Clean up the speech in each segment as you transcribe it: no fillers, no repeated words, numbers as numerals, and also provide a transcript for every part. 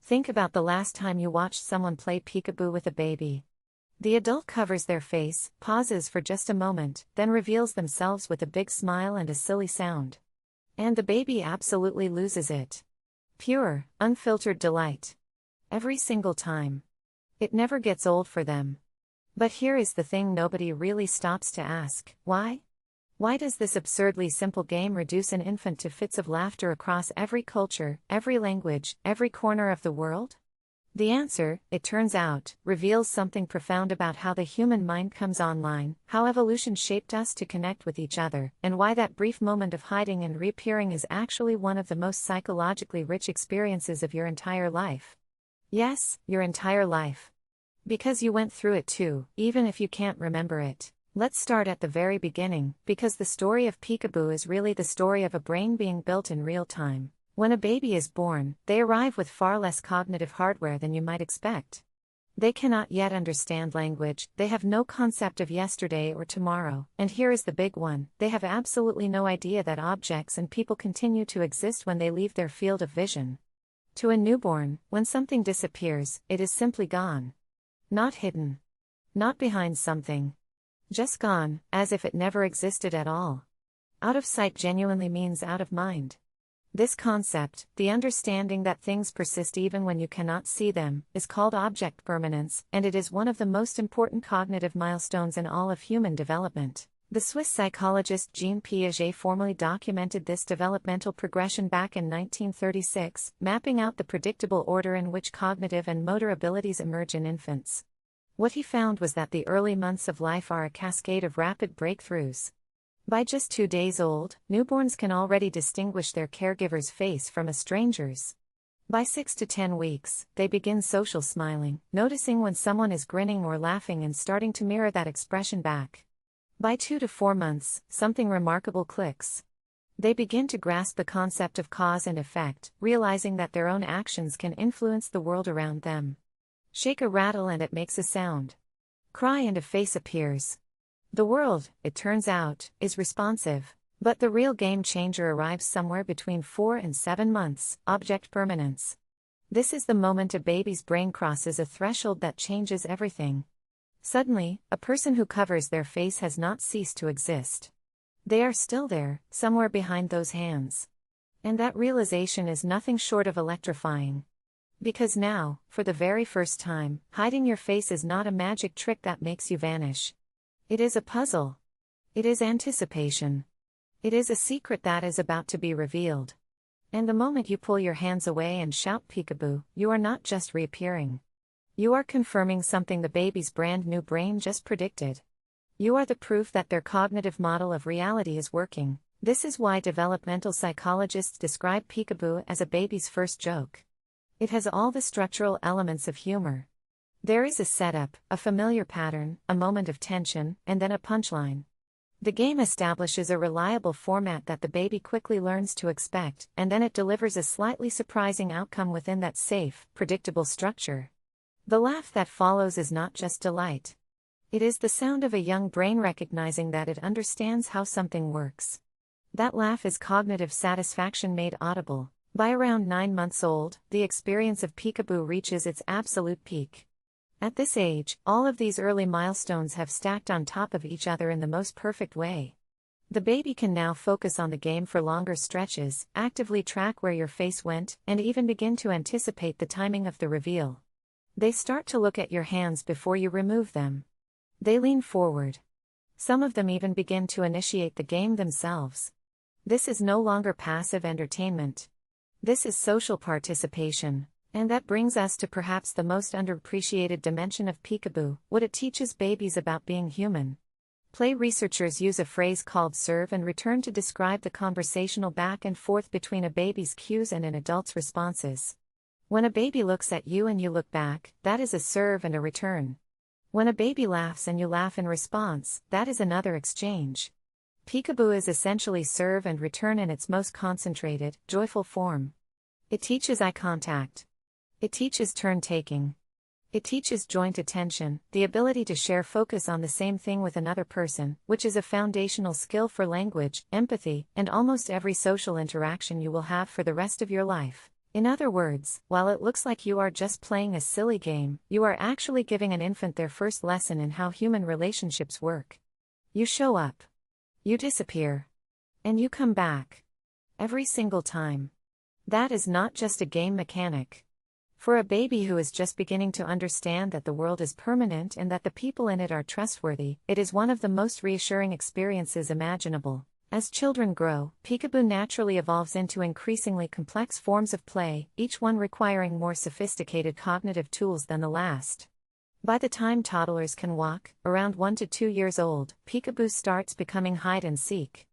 Think about the last time you watched someone play peekaboo with a baby. The adult covers their face, pauses for just a moment, then reveals themselves with a big smile and a silly sound. And the baby absolutely loses it. Pure, unfiltered delight. Every single time. It never gets old for them. But here is the thing nobody really stops to ask: why? Why does this absurdly simple game reduce an infant to fits of laughter across every culture, every language, every corner of the world? The answer, it turns out, reveals something profound about how the human mind comes online, how evolution shaped us to connect with each other, and why that brief moment of hiding and reappearing is actually one of the most psychologically rich experiences of your entire life. Yes, your entire life. Because you went through it too, even if you can't remember it. Let's start at the very beginning, because the story of peekaboo is really the story of a brain being built in real time. When a baby is born, they arrive with far less cognitive hardware than you might expect. They cannot yet understand language, they have no concept of yesterday or tomorrow, and here is the big one: they have absolutely no idea that objects and people continue to exist when they leave their field of vision. To a newborn, when something disappears, it is simply gone. Not hidden. Not behind something. Just gone, as if it never existed at all. Out of sight genuinely means out of mind. This concept, the understanding that things persist even when you cannot see them, is called object permanence, and it is one of the most important cognitive milestones in all of human development. The Swiss psychologist Jean Piaget formally documented this developmental progression back in 1936, mapping out the predictable order in which cognitive and motor abilities emerge in infants. What he found was that the early months of life are a cascade of rapid breakthroughs. By just 2 days old, newborns can already distinguish their caregiver's face from a stranger's. By 6 to 10 weeks, they begin social smiling, noticing when someone is grinning or laughing and starting to mirror that expression back. By 2 to 4 months, something remarkable clicks. They begin to grasp the concept of cause and effect, realizing that their own actions can influence the world around them. Shake a rattle and it makes a sound. Cry and a face appears. The world, it turns out, is responsive. But the real game changer arrives somewhere between 4 and 7 months: object permanence. This is the moment a baby's brain crosses a threshold that changes everything. Suddenly, a person who covers their face has not ceased to exist. They are still there, somewhere behind those hands. And that realization is nothing short of electrifying. Because now, for the very first time, hiding your face is not a magic trick that makes you vanish. It is a puzzle. It is anticipation. It is a secret that is about to be revealed. And the moment you pull your hands away and shout peekaboo, you are not just reappearing. You are confirming something the baby's brand new brain just predicted. You are the proof that their cognitive model of reality is working. This is why developmental psychologists describe peekaboo as a baby's first joke. It has all the structural elements of humor. There is a setup, a familiar pattern, a moment of tension, and then a punchline. The game establishes a reliable format that the baby quickly learns to expect, and then it delivers a slightly surprising outcome within that safe, predictable structure. The laugh that follows is not just delight. It is the sound of a young brain recognizing that it understands how something works. That laugh is cognitive satisfaction made audible. By around 9 months old, the experience of peekaboo reaches its absolute peak. At this age, all of these early milestones have stacked on top of each other in the most perfect way. The baby can now focus on the game for longer stretches, actively track where your face went, and even begin to anticipate the timing of the reveal. They start to look at your hands before you remove them. They lean forward. Some of them even begin to initiate the game themselves. This is no longer passive entertainment. This is social participation. And that brings us to perhaps the most underappreciated dimension of peekaboo: what it teaches babies about being human. Play researchers use a phrase called serve and return to describe the conversational back and forth between a baby's cues and an adult's responses. When a baby looks at you and you look back, that is a serve and a return. When a baby laughs and you laugh in response, that is another exchange. Peekaboo is essentially serve and return in its most concentrated, joyful form. It teaches eye contact. It teaches turn-taking. It teaches joint attention, the ability to share focus on the same thing with another person, which is a foundational skill for language, empathy, and almost every social interaction you will have for the rest of your life. In other words, while it looks like you are just playing a silly game, you are actually giving an infant their first lesson in how human relationships work. You show up. You disappear. And you come back. Every single time. That is not just a game mechanic. For a baby who is just beginning to understand that the world is permanent and that the people in it are trustworthy, it is one of the most reassuring experiences imaginable. As children grow, peekaboo naturally evolves into increasingly complex forms of play, each one requiring more sophisticated cognitive tools than the last. By the time toddlers can walk, around 1 to 2 years old, peekaboo starts becoming hide and seek.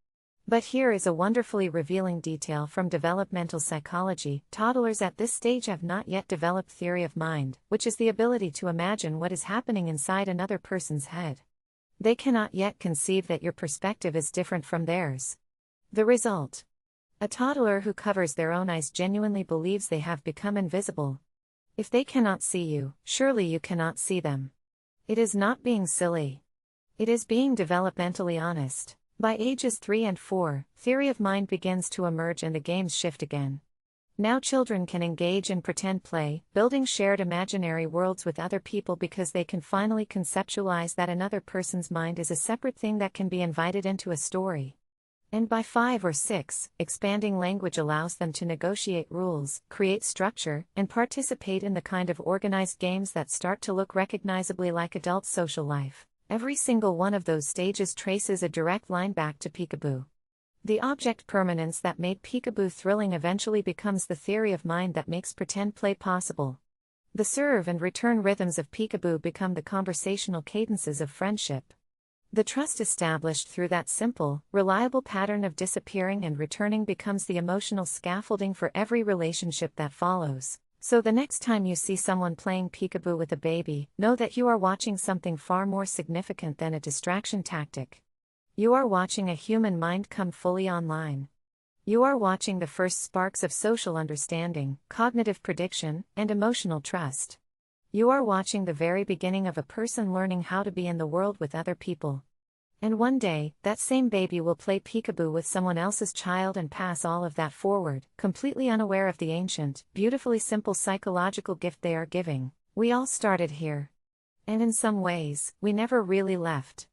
But here is a wonderfully revealing detail from developmental psychology. Toddlers at this stage have not yet developed theory of mind, which is the ability to imagine what is happening inside another person's head. They cannot yet conceive that your perspective is different from theirs. The result: a toddler who covers their own eyes genuinely believes they have become invisible. If they cannot see you, surely you cannot see them. It is not being silly. It is being developmentally honest. By ages 3 and 4, theory of mind begins to emerge and the games shift again. Now children can engage in pretend play, building shared imaginary worlds with other people because they can finally conceptualize that another person's mind is a separate thing that can be invited into a story. And by 5 or 6, expanding language allows them to negotiate rules, create structure, and participate in the kind of organized games that start to look recognizably like adult social life. Every single one of those stages traces a direct line back to peekaboo. The object permanence that made peekaboo thrilling eventually becomes the theory of mind that makes pretend play possible. The serve and return rhythms of peekaboo become the conversational cadences of friendship. The trust established through that simple, reliable pattern of disappearing and returning becomes the emotional scaffolding for every relationship that follows. So the next time you see someone playing peekaboo with a baby, know that you are watching something far more significant than a distraction tactic. You are watching a human mind come fully online. You are watching the first sparks of social understanding, cognitive prediction, and emotional trust. You are watching the very beginning of a person learning how to be in the world with other people. And one day, that same baby will play peekaboo with someone else's child and pass all of that forward, completely unaware of the ancient, beautifully simple psychological gift they are giving. We all started here. And in some ways, we never really left.